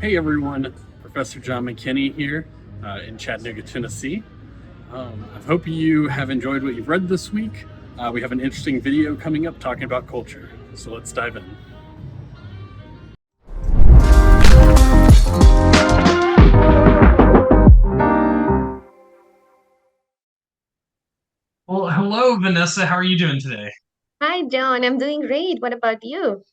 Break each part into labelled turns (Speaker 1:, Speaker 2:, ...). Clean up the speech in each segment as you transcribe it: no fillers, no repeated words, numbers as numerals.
Speaker 1: Hey everyone, Professor John McKinney here in Chattanooga, Tennessee. I hope you have enjoyed what you've read this week. We have an interesting video coming up talking about culture, so let's dive in.
Speaker 2: Well, hello, Vanessa. How are you doing today?
Speaker 3: Hi, John. I'm doing great. What about you?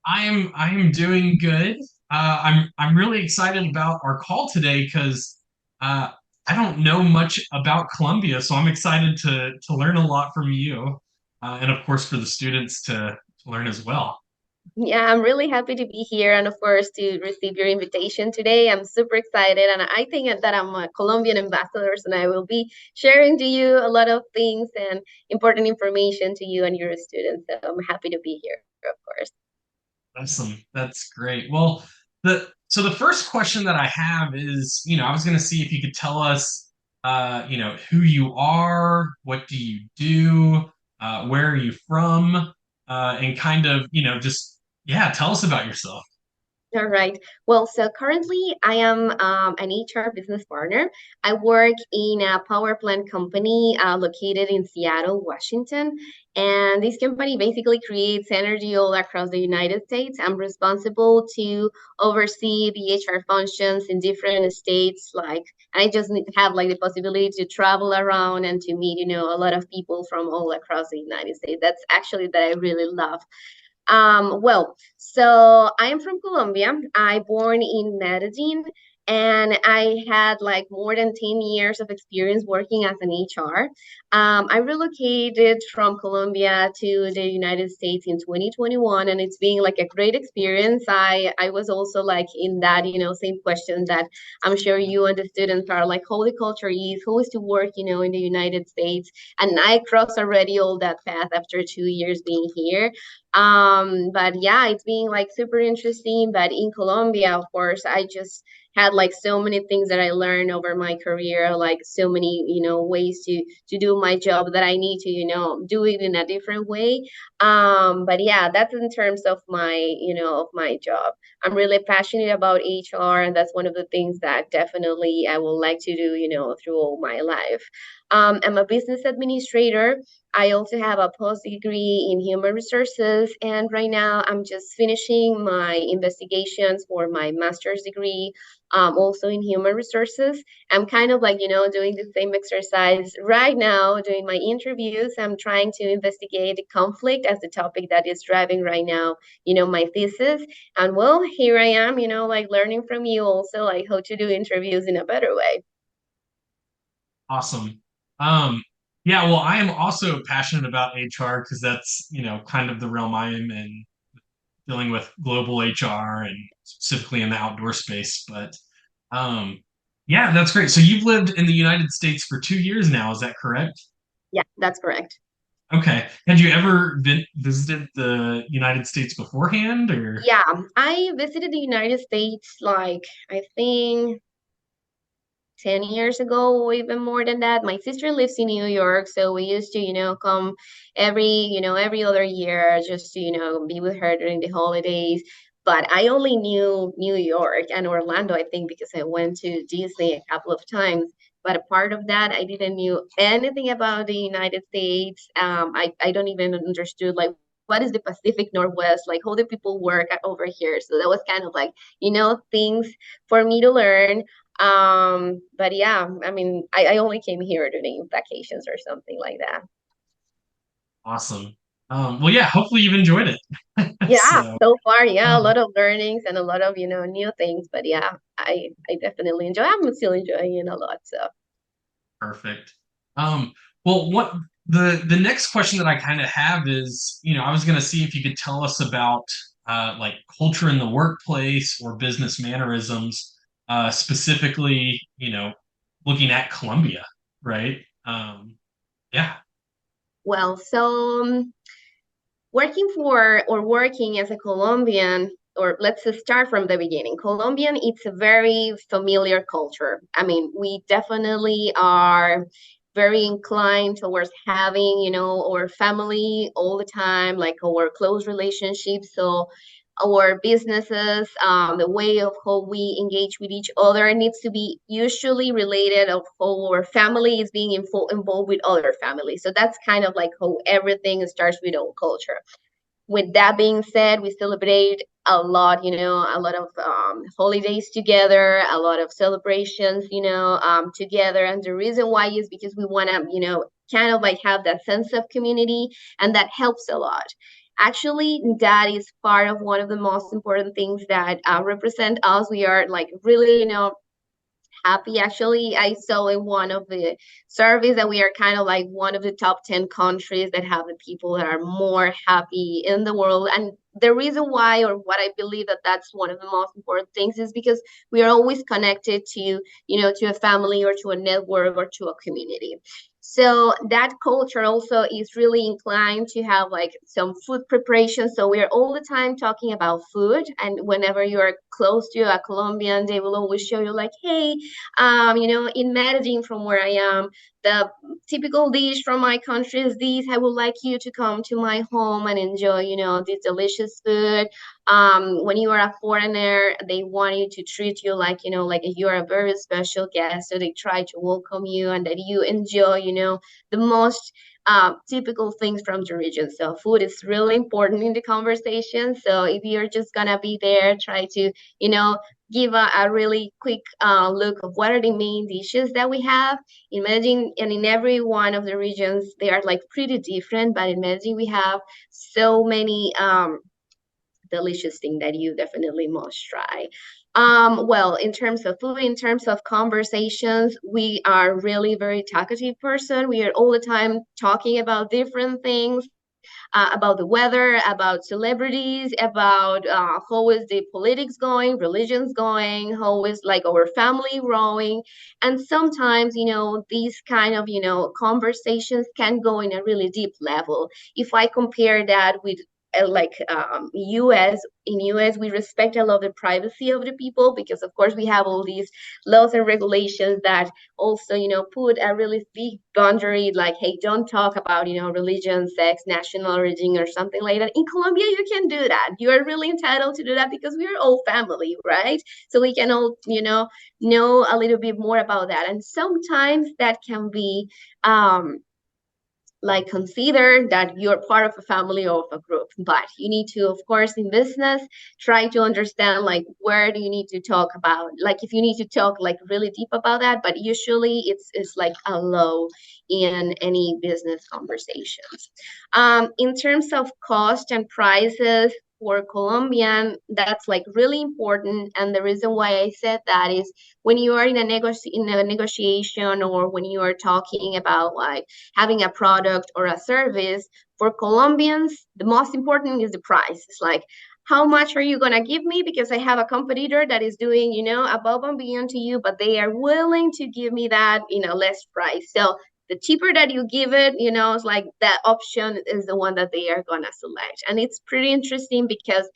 Speaker 2: I am doing good. I'm really excited about our call today because uh, I don't know much about Colombia, so I'm excited to learn a lot from you, and of course for the students to learn as well.
Speaker 3: Yeah, I'm really happy to be here and, of course, to receive your invitation today. I'm super excited, and I think that I'm a Colombian ambassador, and I will be sharing to you a lot of things and important information to you and your students. So I'm happy to be here, of course.
Speaker 2: Awesome. That's great. Well, the first question that I have is, I was going to see if you could tell us, who you are, what do you do, where are you from, and kind of, just yeah, tell us about yourself.
Speaker 3: All right. Well, so currently I am an HR business partner. I work in a power plant company located in Seattle, Washington. And this company basically creates energy all across the United States. I'm responsible to oversee the HR functions in different states. And I just need to have like the possibility to travel around and to meet, a lot of people from all across the United States. That's actually that I really love. So I am from Colombia. I born in Medellin, and I had like more than 10 years of experience working as an HR. I relocated from Colombia to the United States in 2021, and it's been like a great experience. I was also like in that, same question that I'm sure you and the students are like, how the culture is, who is to work, in the United States. And I crossed already all that path after 2 years being here. But yeah, it's been like super interesting. But in Colombia, of course, I just had like so many things that I learned over my career, like so many, ways to do my job that I need to, do it in a different way. But yeah, that's in terms of my, of my job. I'm really passionate about HR, and that's one of the things that definitely I would like to do, through all my life. I'm a business administrator. I also have a post degree in human resources, and right now I'm just finishing my investigations for my master's degree, also in human resources. I'm kind of like, doing the same exercise right now, doing my interviews. I'm trying to investigate the conflict as the topic that is driving right now, my thesis. And well, here I am, like learning from you also, like how to do interviews in a better way.
Speaker 2: Awesome. Um, yeah, well, I am also passionate about HR because that's, kind of the realm I am in, dealing with global HR and specifically in the outdoor space. But yeah, that's great. So you've lived in the United States for 2 years now, is that correct?
Speaker 3: Yeah, that's correct.
Speaker 2: Okay. Had you ever visited the United States beforehand, or?
Speaker 3: Yeah, I visited the United States like I think 10 years ago, or even more than that. My sister lives in New York, so we used to, come every other year just to, be with her during the holidays. But I only knew New York and Orlando, I think, because I went to Disney a couple of times. But a part of that, I didn't knew anything about the United States. I don't even understood like what is the Pacific Northwest, like how do people work over here. So that was kind of like, things for me to learn. But yeah, I mean, I only came here during vacations or something like that.
Speaker 2: Awesome. Well, yeah, hopefully you've enjoyed it.
Speaker 3: Yeah,
Speaker 2: So,
Speaker 3: so far, yeah, a
Speaker 2: um,
Speaker 3: lot of learnings and a lot of, new things. But yeah, I definitely enjoy. I'm still enjoying it a lot. So
Speaker 2: perfect. Um, well, what the next question that I kind of have is, I was going to see if you could tell us about like culture in the workplace or business mannerisms, specifically, looking at Colombia, right? Yeah.
Speaker 3: well, so working as a Colombian, or let's just start from the beginning. Colombian, it's a very familiar culture. I mean, we definitely are very inclined towards having, our family all the time, like our close relationships. So our businesses, the way of how we engage with each other needs to be usually related of how our family is being involved with other families. So that's kind of like how everything starts with our culture. With that being said, we celebrate a lot, a lot of holidays together, a lot of celebrations, together. And the reason why is because we want to, kind of like have that sense of community, and that helps a lot. Actually, that is part of one of the most important things that represent us. We are like really, happy. Actually, I saw in one of the surveys that we are kind of like one of the top 10 countries that have the people that are more happy in the world. And the reason why, or what I believe that that's one of the most important things, is because we are always connected to, to a family or to a network or to a community. So that culture also is really inclined to have like some food preparation. So we're all the time talking about food. And whenever you're close to a Colombian, they will always show you like, hey, in Medellin, from where I am, the typical dish from my country is this. I would like you to come to my home and enjoy, this delicious food. When you are a foreigner, they want you to treat you like, like you're a very special guest. So they try to welcome you and that you enjoy, the most typical things from the region. So food is really important in the conversation. So if you're just gonna be there, try to, give a really quick look of what are the main dishes that we have in Medellin. And in every one of the regions, they are like pretty different. But in Medellin, we have so many delicious things that you definitely must try. Well, in terms of food, in terms of conversations, we are really very talkative person. We are all the time talking about different things, about the weather, about celebrities, about how is the politics going, religions going, how is like our family growing. And sometimes, these kind of, conversations can go in a really deep level. If I compare that with like US, in US we respect a lot the privacy of the people, because of course we have all these laws and regulations that also put a really big boundary, like, hey, don't talk about religion, sex, national origin, or something like that. In Colombia you can do that. You are really entitled to do that because we are all family, right? So we can all know a little bit more about that. And sometimes that can be like consider that you're part of a family or of a group, but you need to, of course, in business, try to understand like where do you need to talk about, like if you need to talk like really deep about that. But usually it's like a low in any business conversations. In terms of cost and prices for Colombian, that's like really important. And the reason why I said that is when you are in a negotiation, or when you are talking about like having a product or a service, for Colombians, the most important is the price. It's like, how much are you going to give me? Because I have a competitor that is doing, above and beyond to you, but they are willing to give me that, less price. So the cheaper that you give it, it's like that option is the one that they are going to select. And it's pretty interesting because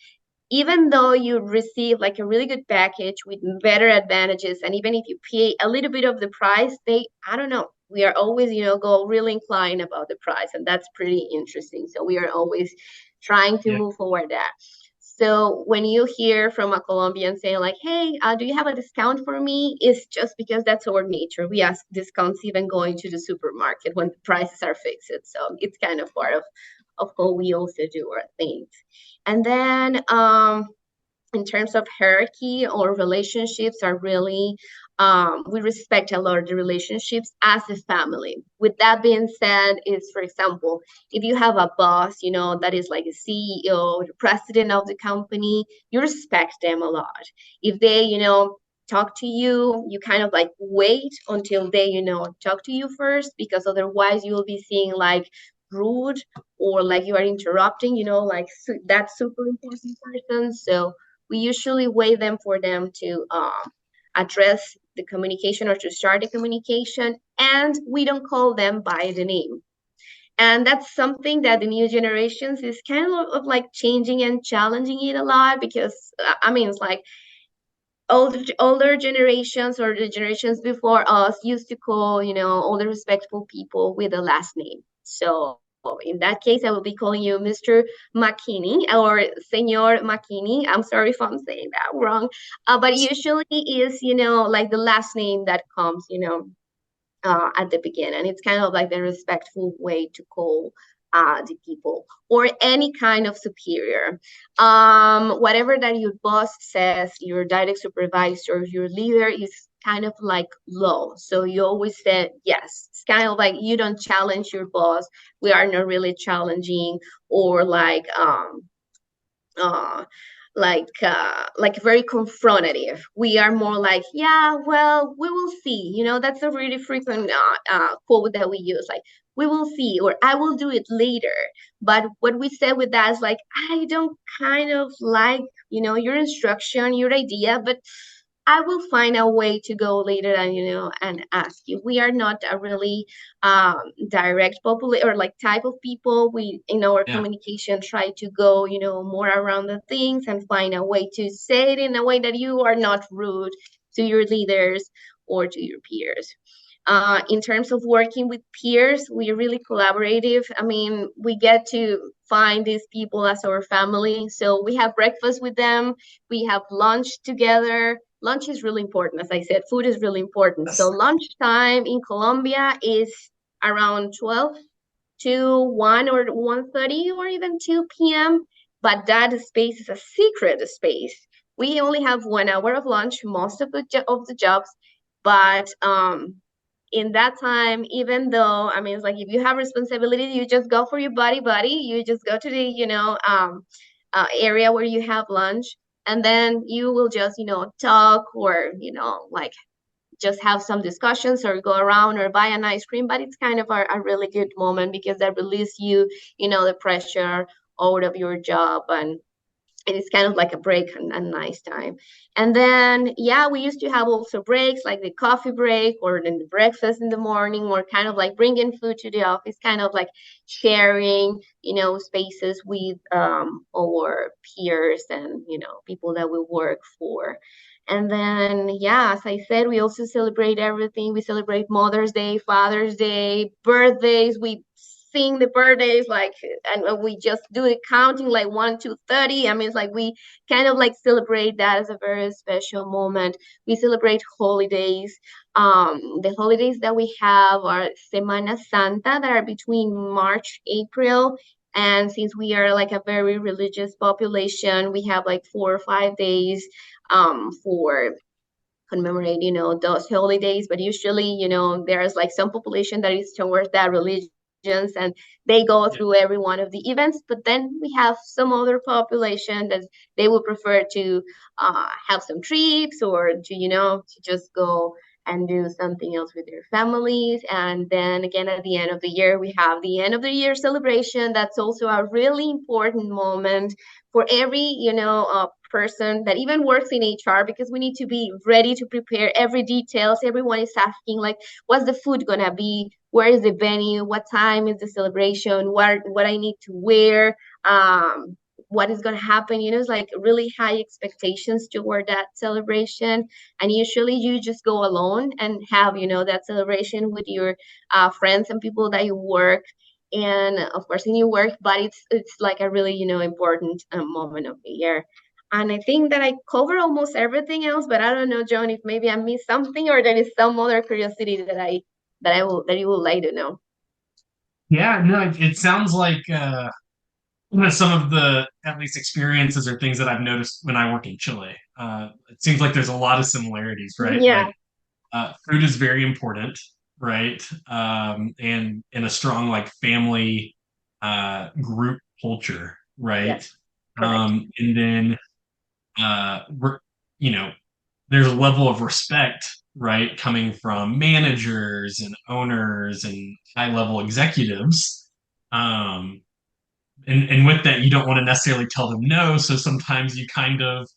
Speaker 3: even though you receive like a really good package with better advantages, and even if you pay a little bit of the price, I don't know, we are always, go really inclined about the price, and that's pretty interesting. So we are always trying to
Speaker 2: Yeah.
Speaker 3: move forward that. So when you hear from a Colombian saying like, hey, do you have a discount for me? It's just because that's our nature. We ask discounts even going to the supermarket when the prices are fixed. So it's kind of part of how we also do our things. And then in terms of hierarchy or relationships are really, we respect a lot of the relationships as a family. With that being said, is for example, if you have a boss, that is like a CEO, the president of the company, you respect them a lot. If they, talk to you, you kind of like wait until they, talk to you first, because otherwise you will be seeing like rude, or like you are interrupting, like that super important person. So we usually wait them for them to address the communication or to start the communication, and we don't call them by the name. And that's something that the new generations is kind of like changing and challenging it a lot, because I mean, it's like older generations or the generations before us used to call all the respectful people with the last name. So in that case, I will be calling you Mr. McKinney or Senor McKinney. I'm sorry if I'm saying that wrong. But usually is, like the last name that comes, at the beginning. It's kind of like the respectful way to call the people or any kind of superior. Whatever that your boss says, your direct supervisor, your leader is kind of like low. So you always say yes. It's kind of like you don't challenge your boss. We are not really challenging or uh like very confrontative. We are more like, yeah, well, we will see. That's a really frequent quote that we use, like, we will see, or I will do it later. But what we say with that is like, I don't kind of like, your instruction, your idea, but I will find a way to go later and ask you. We are not a really direct populate or like type of people. We in our
Speaker 2: Yeah.
Speaker 3: communication try to go, more around the things and find a way to say it in a way that you are not rude to your leaders or to your peers. In terms of working with peers, we're really collaborative. I mean, we get to find these people as our family. So we have breakfast with them, we have lunch together. Lunch is really important. As I said, food is really important. So
Speaker 2: Yes.
Speaker 3: lunchtime in Colombia is around 12 to 1 or 1:30 or even 2 p.m. But that space is a secret space. We only have 1 hour of lunch most of the jobs, but in that time, even though, I mean, it's like if you have responsibility, you just go for your buddy, you just go to the, area where you have lunch, and then you will just, talk or, like just have some discussions or go around or buy an ice cream. But it's kind of a really good moment because that release you, the pressure out of your job, and it's kind of like a break and a nice time. And then, yeah, we used to have also breaks like the coffee break or then the breakfast in the morning, or kind of like bringing food to the office, kind of like sharing, spaces with our peers and, people that we work for. And then, yeah, as I said, we also celebrate everything. We celebrate Mother's Day, Father's Day, birthdays. We sing the birthdays, like, and we just do the counting like 1 to 30. I mean, it's like we kind of like celebrate that as a very special moment. We celebrate holidays. The holidays that we have are Semana Santa, that are between March, April. And since we are like a very religious population, we have like 4 or 5 days for commemorate, those holidays. But usually, there's like some population that is towards that religion, and they go
Speaker 2: Yeah.
Speaker 3: through every one of the events. But then we have some other population that they would prefer to have some trips, or to, to just go and do something else with their families. And then again, at the end of the year, we have the end of the year celebration. That's also a really important moment for every, person that even works in HR, because we need to be ready to prepare every details. Everyone is asking like, what's the food gonna be? Where is the venue? What time is the celebration? What I need to wear? What is gonna happen? It's like really high expectations toward that celebration. And usually you just go alone and have, that celebration with your friends and people that you work and of course in your work. But it's like a really, important moment of the year. And I think that I cover almost everything else, but I don't know, John, if maybe I missed something or there is some other curiosity that you would like to know.
Speaker 2: Yeah, no, it sounds like some of the at least experiences or things that I've noticed when I work in Chile. It seems like there's a lot of similarities, right?
Speaker 3: Yeah,
Speaker 2: Like food is very important, right? And in a strong like family group culture, right?
Speaker 3: yes, correct.
Speaker 2: And then we're, you know, there's a level of respect, right, coming from managers and owners and high level executives. Um, and with that, you don't want to necessarily tell them no. So sometimes you kind of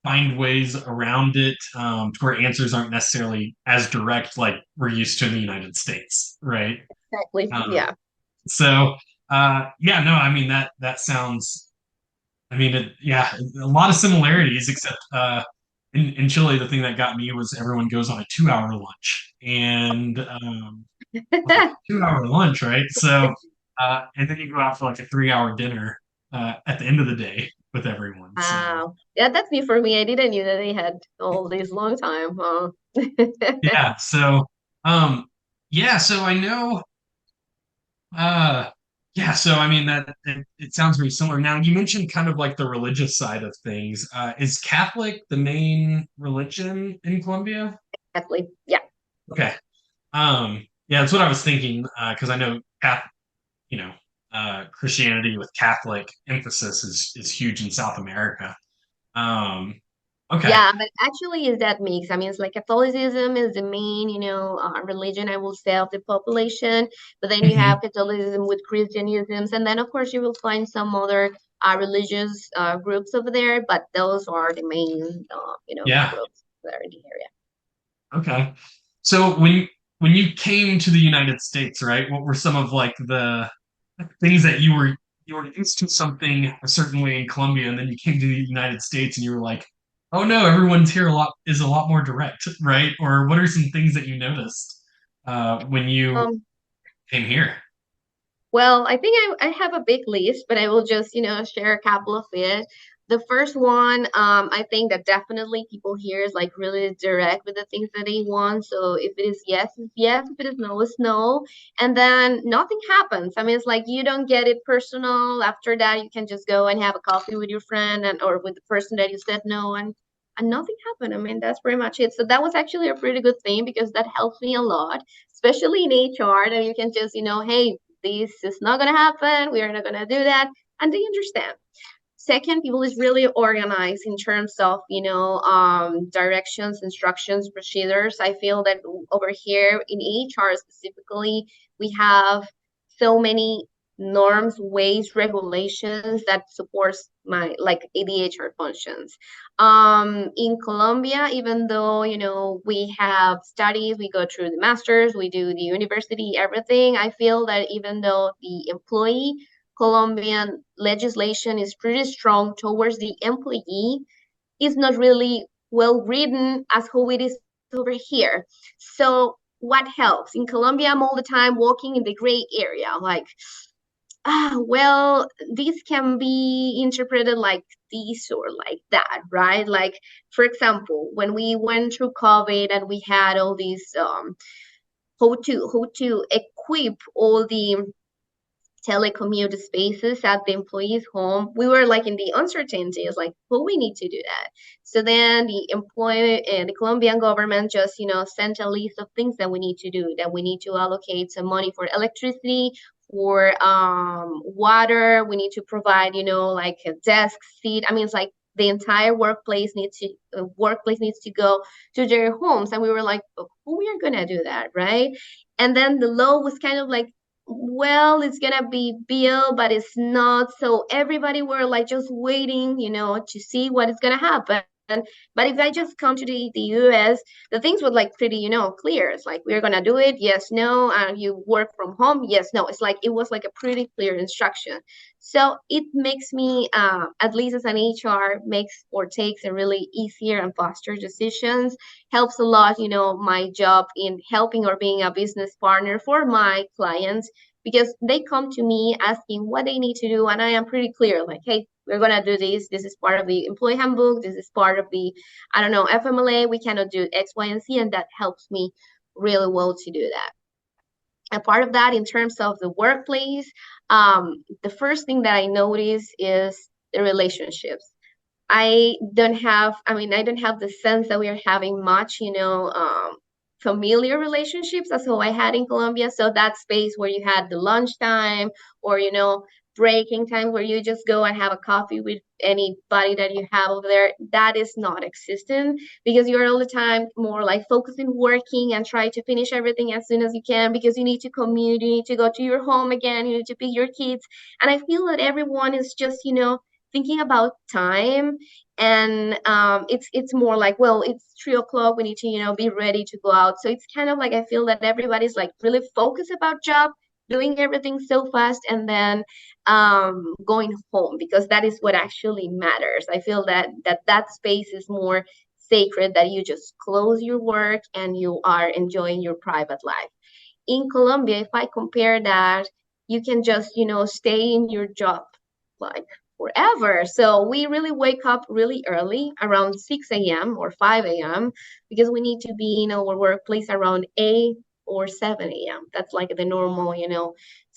Speaker 2: find ways around it to where answers aren't necessarily as direct like we're used to in the United States, right?
Speaker 3: Exactly.
Speaker 2: Um,
Speaker 3: Yeah.
Speaker 2: so yeah, no, I mean that sounds. I mean, yeah, a lot of similarities, except in Chile, the thing that got me was everyone goes on a 2 hour lunch, and I was like, 2 hour lunch, right? So and then you go out for like a 3 hour dinner at the end of the day with everyone. So
Speaker 3: Yeah, that's new for me. I didn't know that they had all this long time, huh?
Speaker 2: yeah, so yeah, so I know uh yeah, so I mean that it sounds very similar. Now you mentioned kind of like the religious side of things. Is Catholic the main religion in Colombia?
Speaker 3: Definitely. Yeah.
Speaker 2: Okay. Yeah, that's what I was thinking, because I know you know, Christianity with Catholic emphasis is huge in South America. Um, okay.
Speaker 3: Yeah, but actually is that mix. I mean, it's like Catholicism is the main, religion, I will say, of the population. But then you
Speaker 2: Hmm.
Speaker 3: have Catholicism with Christianisms, and then of course you will find some other religious groups over there. But those are the main,
Speaker 2: Yeah.
Speaker 3: groups there in the area.
Speaker 2: Okay. So when you came to the United States, right, what were some of like the things that you were used to something a certain way in Colombia, and then you came to the United States and you were like, oh no, everyone's here a lot more direct, right? Or what are some things that you noticed when you
Speaker 3: Um,
Speaker 2: came here?
Speaker 3: Well, I think I have a big list, but I will just, share a couple of it. The first one, I think that definitely people here is like really direct with the things that they want. So if it is yes, it's yes. If it is no, it's no. And then nothing happens. I mean, it's like you don't get it personal. After that, you can just go and have a coffee with your friend and or with the person that you said no and nothing happened. I mean, that's pretty much it. So that was actually a pretty good thing because that helps me a lot, especially in HR, that you can just, hey, this is not going to happen. We are not going to do that. And they understand. Second, people is really organized in terms of, directions, instructions, procedures. I feel that over here in HR specifically, we have so many norms, ways, regulations that supports my like ADHR functions. In Colombia, even though we have studies, we go through the masters, we do the university, everything. I feel that even though the employee Colombian legislation is pretty strong towards the employee, is not really well written as how it is over here. So what helps? In Colombia, I'm all the time walking in the gray area, like, well, this can be interpreted like this or like that, right? Like, for example, when we went through COVID and we had all these how to equip all the telecommute spaces at the employee's home, we were like in the uncertainty. It's like, well, we need to do that. So then the Colombian government just, sent a list of things that we need to do, that we need to allocate some money for electricity, for water. We need to provide, like a desk seat. I mean, it's like the entire workplace needs to go to their homes. And we were like, oh, we are gonna do that, right? And then the law was kind of like, well, it's gonna be bill, but it's not. So everybody were like just waiting, to see what is gonna happen. But if I just come to the US, the things were like pretty, clear. It's like we're gonna do it, yes, no, and you work from home, yes, no. It's like it was like a pretty clear instruction. So it makes me, at least as an HR, makes or takes a really easier and faster decisions. Helps a lot, my job in helping or being a business partner for my clients because they come to me asking what they need to do, and I am pretty clear, like, hey, we're gonna do this. This is part of the employee handbook. This is part of the, I don't know, FMLA. We cannot do X, Y, and Z, and that helps me really well to do that. And part of that, in terms of the workplace, the first thing that I notice is the relationships. I don't have the sense that we are having much, familiar relationships as how I had in Colombia. So that space where you had the lunchtime or, breaking time where you just go and have a coffee with anybody that you have over there, that is not existent because you're all the time more like focusing, working and try to finish everything as soon as you can because you need to commute, you need to go to your home again, you need to pick your kids. And I feel that everyone is just, thinking about time and it's more like, well, it's 3 o'clock, we need to be ready to go out. So it's kind of like I feel that everybody's like really focused about job, doing everything so fast, and then going home because that is what actually matters. I feel that space is more sacred, that you just close your work and you are enjoying your private life. In Colombia, if I compare that, you can just, stay in your job like forever. So we really wake up really early, around 6 a.m. or 5 a.m., because we need to be in our workplace around 8 or 7 a.m. That's like the normal,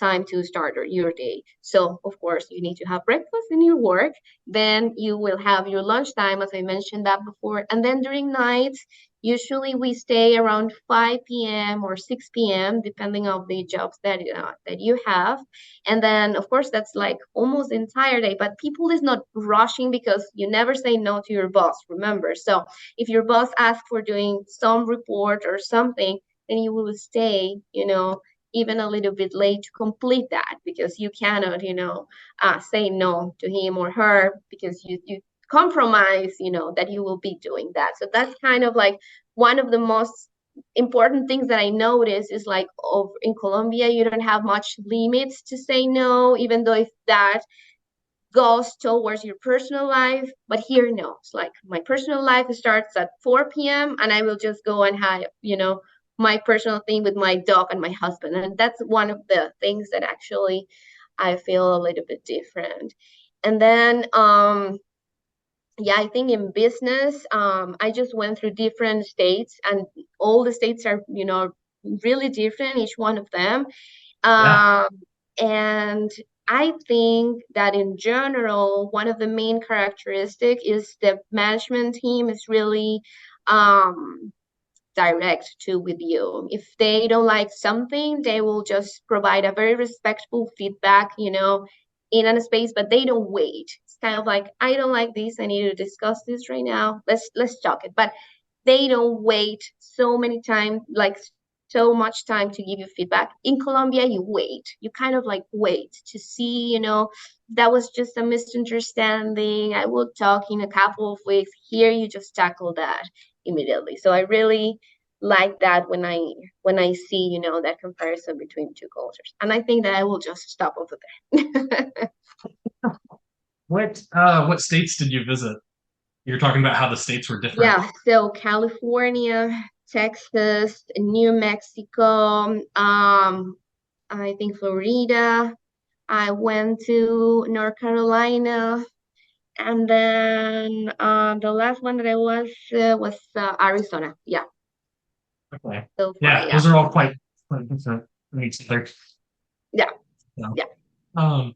Speaker 3: time to start your day. So of course you need to have breakfast in your work. Then you will have your lunchtime, as I mentioned that before. And then during nights, usually we stay around 5 p.m. or 6 p.m. depending on the jobs that you have. And then of course that's like almost the entire day. But people is not rushing, because you never say no to your boss, remember. So if your boss asks for doing some report or something, then you will stay, even a little bit late to complete that, because you cannot, say no to him or her, because you compromise, that you will be doing that. So that's kind of like one of the most important things that I notice is like in Colombia, you don't have much limits to say no, even though if that goes towards your personal life. But here, no, it's like my personal life starts at 4 p.m. and I will just go and have, my personal thing with my dog and my husband. And that's one of the things that actually I feel a little bit different. And then, yeah, I think in business, I just went through different states, and all the states are, really different, each one of them.
Speaker 2: Yeah.
Speaker 3: Um, and I think that in general, one of the main characteristic is the management team is really um, direct to with you. If they don't like something, they will just provide a very respectful feedback, in a space, but they don't wait. It's kind of like, I don't like this, I need to discuss this right now. Let's talk it. But they don't wait so many times, like so much time to give you feedback. In Colombia, you wait. You kind of like wait to see, that was just a misunderstanding. I will talk in a couple of weeks. Here, you just tackle that immediately. So I really like that when I see, that comparison between two cultures. And I think that I will just stop over there.
Speaker 2: What states did you visit? You're talking about how the states were different.
Speaker 3: Yeah, so California, Texas, New Mexico, I think Florida. I went to North Carolina, and then the last one that I was Arizona. Yeah,
Speaker 2: Okay.
Speaker 3: so far,
Speaker 2: Yeah,
Speaker 3: yeah,
Speaker 2: those are all quite different from each other.
Speaker 3: yeah,
Speaker 2: So,
Speaker 3: yeah.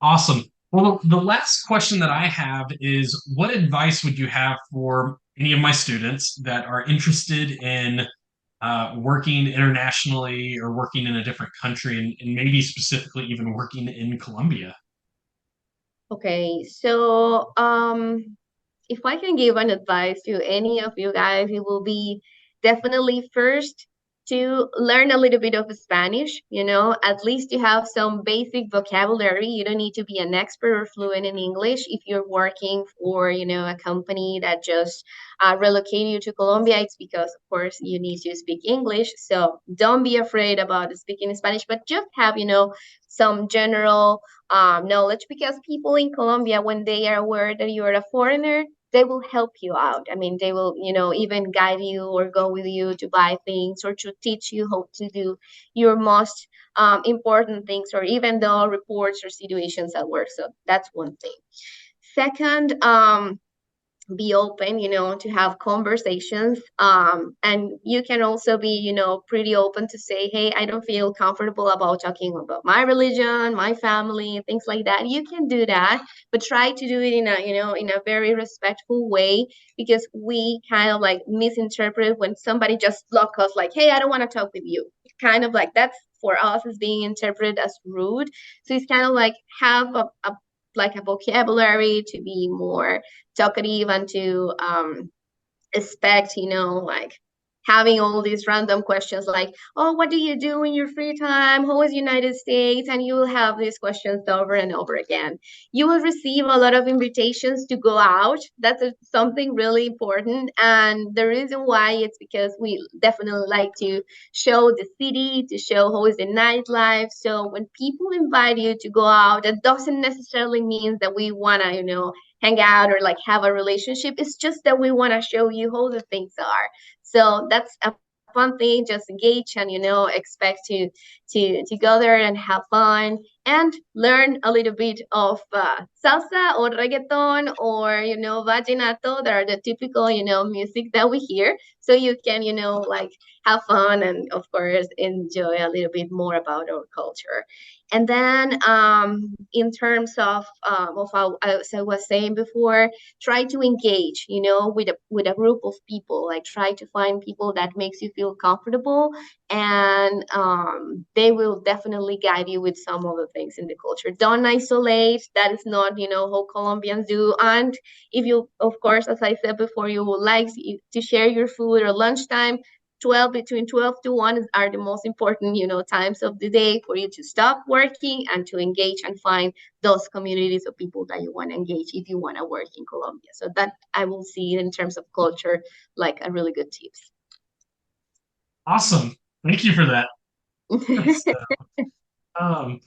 Speaker 2: awesome. Well, the last question that I have is, what advice would you have for any of my students that are interested in working internationally or working in a different country, and maybe specifically even working in Colombia?
Speaker 3: Okay, so if I can give an advice to any of you guys, it will be definitely first to learn a little bit of Spanish, at least you have some basic vocabulary. You don't need to be an expert or fluent in English if you're working for, a company that just relocated you to Colombia. It's because, of course, you need to speak English. So don't be afraid about speaking Spanish, but just have, some general knowledge, because people in Colombia, when they are aware that you're a foreigner, they will help you out. I mean, they will, even guide you or go with you to buy things or to teach you how to do your most important things, or even the reports or situations at work. So that's one thing. Second, be open, to have conversations. And you can also be, pretty open to say, hey, I don't feel comfortable about talking about my religion, my family, things like that. You can do that, but try to do it in a, in a very respectful way, because we kind of like misinterpret when somebody just block us like, hey, I don't want to talk with you. Kind of like that's for us is being interpreted as rude. So it's kind of like have a like a vocabulary to be more talkative and to expect, like having all these random questions like, oh, what do you do in your free time? How is United States? And you will have these questions over and over again. You will receive a lot of invitations to go out. That's something really important. And the reason why it's because we definitely like to show the city, to show how is the nightlife. So when people invite you to go out, that doesn't necessarily mean that we want to, hang out or like have a relationship. It's just that we want to show you how the things are. So that's a fun thing, just engage and expect to go there and have fun and learn a little bit of salsa or reggaeton or vallenato. That are the typical music that we hear, so you can like have fun and of course enjoy a little bit more about our culture. And then in terms of how, as I was saying before, try to engage with a group of people. Like, try to find people that makes you feel comfortable, and they will definitely guide you with some of the things in the culture. Don't isolate. That is not how Colombians do. And if you, of course, as I said before, you would like to share your food or lunchtime, 12 between 12 to 1 are the most important times of the day for you to stop working and to engage and find those communities of people that you want to engage if you want to work in Colombia. So that I will see in terms of culture like a really good tips.
Speaker 2: Awesome. Thank you for that. Um,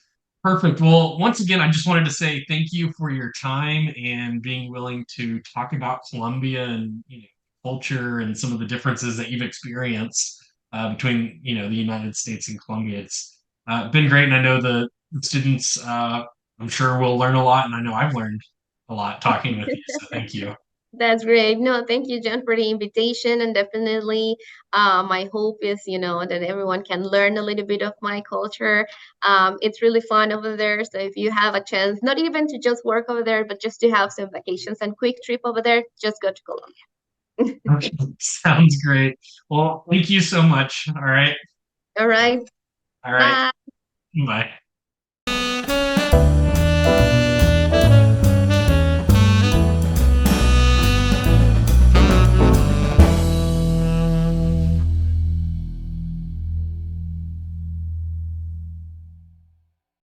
Speaker 2: Perfect. Well, once again, I just wanted to say thank you for your time and being willing to talk about Colombia and culture and some of the differences that you've experienced between the United States and Colombia. It's been great, and I know the students. I'm sure will learn a lot, and I know I've learned a lot talking with you. So thank you.
Speaker 3: That's great. No, thank you, John, for the invitation. And definitely, my hope is, that everyone can learn a little bit of my culture. It's really fun over there. So if you have a chance, not even to just work over there, but just to have some vacations and quick trip over there, just go to Colombia.
Speaker 2: Okay, sounds great. Well, thank you so much. All right.
Speaker 3: All right.
Speaker 2: All right.
Speaker 3: Bye.
Speaker 2: Bye.